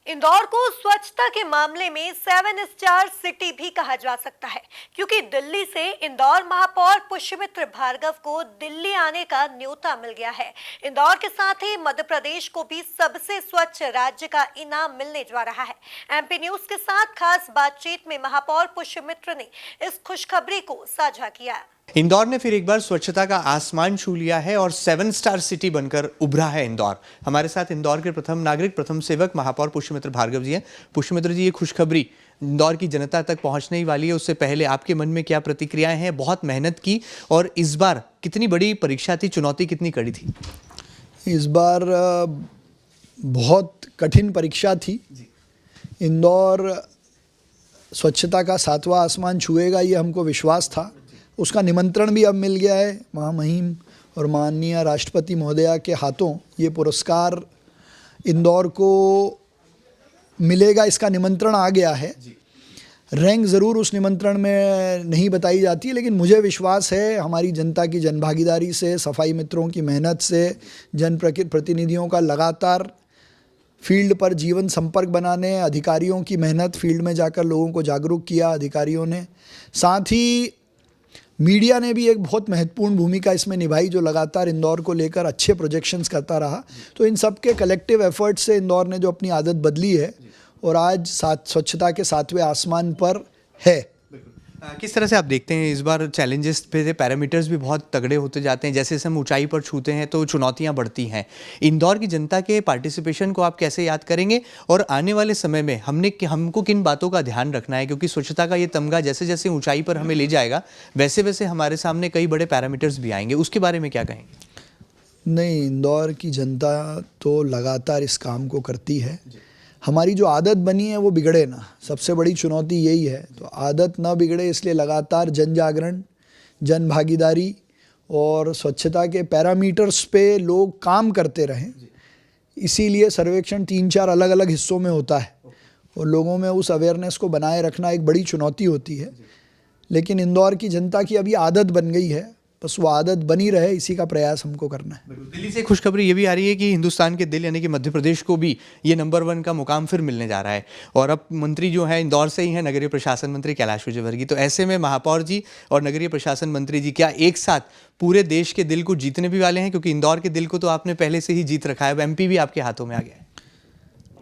इंदौर को स्वच्छता के मामले में 7 स्टार सिटी भी कहा जा सकता है, क्योंकि दिल्ली से इंदौर महापौर पुष्यमित्र भार्गव को दिल्ली आने का न्योता मिल गया है। इंदौर के साथ ही मध्य प्रदेश को भी सबसे स्वच्छ राज्य का इनाम मिलने जा रहा है। एमपी न्यूज के साथ खास बातचीत में महापौर पुष्यमित्र ने इस खुशखबरी को साझा किया। इंदौर ने फिर एक बार स्वच्छता का आसमान छू लिया है और 7 स्टार सिटी बनकर उभरा है इंदौर। हमारे साथ इंदौर के प्रथम नागरिक, प्रथम सेवक महापौर पुष्यमित्र भार्गव जी हैं। पुष्यमित्र जी, ये खुशखबरी इंदौर की जनता तक पहुंचने ही वाली है, उससे पहले आपके मन में क्या प्रतिक्रियाएं हैं? बहुत मेहनत की और इस बार कितनी बड़ी परीक्षा थी, चुनौती कितनी कड़ी थी? इस बार बहुत कठिन परीक्षा थी। इंदौर स्वच्छता का 7वां आसमान छुएगा, ये हमको विश्वास था। उसका निमंत्रण भी अब मिल गया है। महामहिम और माननीय राष्ट्रपति महोदया के हाथों ये पुरस्कार इंदौर को मिलेगा, इसका निमंत्रण आ गया है। रैंक ज़रूर उस निमंत्रण में नहीं बताई जाती है, लेकिन मुझे विश्वास है हमारी जनता की जनभागीदारी से, सफाई मित्रों की मेहनत से, जनप्रतिनिधियों का लगातार फील्ड पर जीवन संपर्क बनाने, अधिकारियों की मेहनत, फील्ड में जाकर लोगों को जागरूक किया अधिकारियों ने, साथ ही मीडिया ने भी एक बहुत महत्वपूर्ण भूमिका इसमें निभाई, जो लगातार इंदौर को लेकर अच्छे प्रोजेक्शंस करता रहा। तो इन सब के कलेक्टिव एफर्ट से इंदौर ने जो अपनी आदत बदली है और आज स्वच्छता के 7वें आसमान पर है। किस तरह से आप देखते हैं इस बार चैलेंजेस पे? पैरामीटर्स भी बहुत तगड़े होते जाते हैं, जैसे जैसे हम ऊंचाई पर छूते हैं तो चुनौतियां बढ़ती हैं। इंदौर की जनता के पार्टिसिपेशन को आप कैसे याद करेंगे और आने वाले समय में हमको किन बातों का ध्यान रखना है? क्योंकि स्वच्छता का ये तमगा जैसे जैसे ऊंचाई पर हमें ले जाएगा, वैसे वैसे हमारे सामने कई बड़े पैरामीटर्स भी आएंगे। उसके बारे में क्या कहेंगे? नहीं, इंदौर की जनता तो लगातार इस काम को करती है। हमारी जो आदत बनी है वो बिगड़े ना, सबसे बड़ी चुनौती यही है। तो आदत ना बिगड़े, इसलिए लगातार जन जागरण, जन भागीदारी और स्वच्छता के पैरामीटर्स पे लोग काम करते रहें। इसीलिए सर्वेक्षण 3-4 अलग अलग हिस्सों में होता है और लोगों में उस अवेयरनेस को बनाए रखना एक बड़ी चुनौती होती है। लेकिन इंदौर की जनता की अभी आदत बन गई है, बस वो आदत बनी रहे, इसी का प्रयास हमको करना है। दिल्ली से खुशखबरी ये भी आ रही है कि हिंदुस्तान के दिल यानी कि मध्य प्रदेश को भी ये नंबर 1 का मुकाम फिर मिलने जा रहा है। और अब मंत्री जो है इंदौर से ही है, नगरीय प्रशासन मंत्री कैलाश विजयवर्गीय। तो ऐसे में महापौर जी और नगरीय प्रशासन मंत्री जी क्या एक साथ पूरे देश के दिल को जीतने भी वाले हैं? क्योंकि इंदौर के दिल को तो आपने पहले से ही जीत रखा है, एमपी भी आपके हाथों में आ गया है।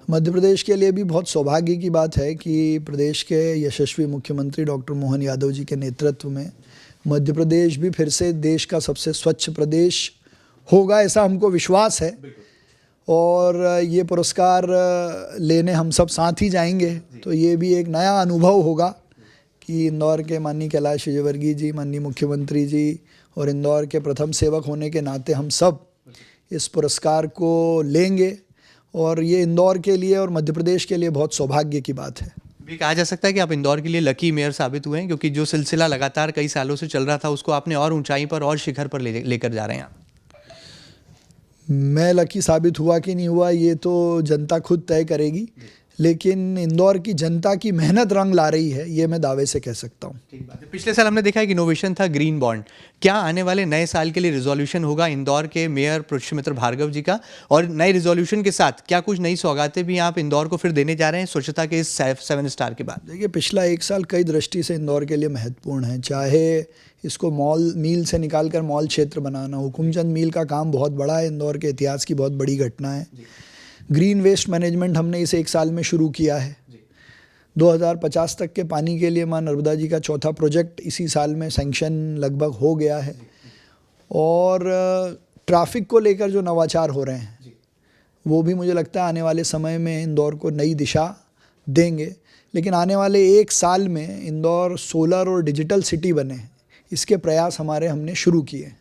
मध्य प्रदेश के लिए भी बहुत सौभाग्य की बात है कि प्रदेश के यशस्वी मुख्यमंत्री डॉक्टर मोहन यादव जी के नेतृत्व में मध्य प्रदेश भी फिर से देश का सबसे स्वच्छ प्रदेश होगा, ऐसा हमको विश्वास है। और ये पुरस्कार लेने हम सब साथ ही जाएंगे, तो ये भी एक नया अनुभव होगा कि इंदौर के माननीय कैलाश विजयवर्गीय जी, माननीय मुख्यमंत्री जी और इंदौर के प्रथम सेवक होने के नाते हम सब इस पुरस्कार को लेंगे। और ये इंदौर के लिए और मध्य प्रदेश के लिए बहुत सौभाग्य की बात है। भी कहा जा सकता है कि आप इंदौर के लिए लकी मेयर साबित हुए हैं, क्योंकि जो सिलसिला लगातार कई सालों से चल रहा था उसको आपने और ऊंचाई पर और शिखर पर लेकर जा रहे हैं आप। मैं लकी साबित हुआ कि नहीं हुआ ये तो जनता खुद तय करेगी, लेकिन इंदौर की जनता की मेहनत रंग ला रही है, ये मैं दावे से कह सकता हूँ। पिछले साल हमने देखा है कि इनोवेशन था ग्रीन बॉन्ड। क्या आने वाले नए साल के लिए रिजोल्यूशन होगा इंदौर के मेयर पुष्यमित्र भार्गव जी का? और नए रिजोल्यूशन के साथ क्या कुछ नई सौगातें भी आप इंदौर को फिर देने जा रहे हैं स्वच्छता के इस 7 स्टार के बाद? देखिए, पिछला 1 साल कई दृष्टि से इंदौर के लिए महत्वपूर्ण है। चाहे इसको मील से निकालकर मॉल क्षेत्र बनाना, हुकुमचंद मील का काम बहुत बड़ा है, इंदौर के इतिहास की बहुत बड़ी घटना है। ग्रीन वेस्ट मैनेजमेंट हमने इसे 1 साल में शुरू किया है। 2050 तक के पानी के लिए मां नर्मदा जी का 4था प्रोजेक्ट इसी साल में सैंक्शन लगभग हो गया है। और ट्रैफिक को लेकर जो नवाचार हो रहे हैं वो भी मुझे लगता है आने वाले समय में इंदौर को नई दिशा देंगे। लेकिन आने वाले 1 साल में इंदौर सोलर और डिजिटल सिटी बने, इसके प्रयास हमने शुरू किए।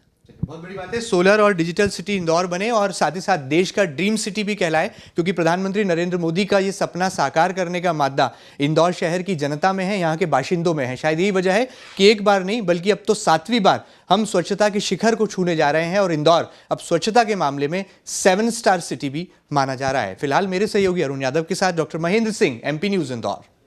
बहुत बड़ी बात है, सोलर और डिजिटल सिटी इंदौर बने और साथ ही साथ देश का ड्रीम सिटी भी कहलाए, क्योंकि प्रधानमंत्री नरेंद्र मोदी का ये सपना साकार करने का मादा इंदौर शहर की जनता में है, यहाँ के बाशिंदों में है। शायद यही वजह है कि एक बार नहीं बल्कि अब तो 7वीं बार हम स्वच्छता के शिखर को छूने जा रहे हैं और इंदौर अब स्वच्छता के मामले में 7 स्टार सिटी भी माना जा रहा है। फिलहाल मेरे सहयोगी अरुण यादव के साथ doctor Mahendra Singh, MP news Indore.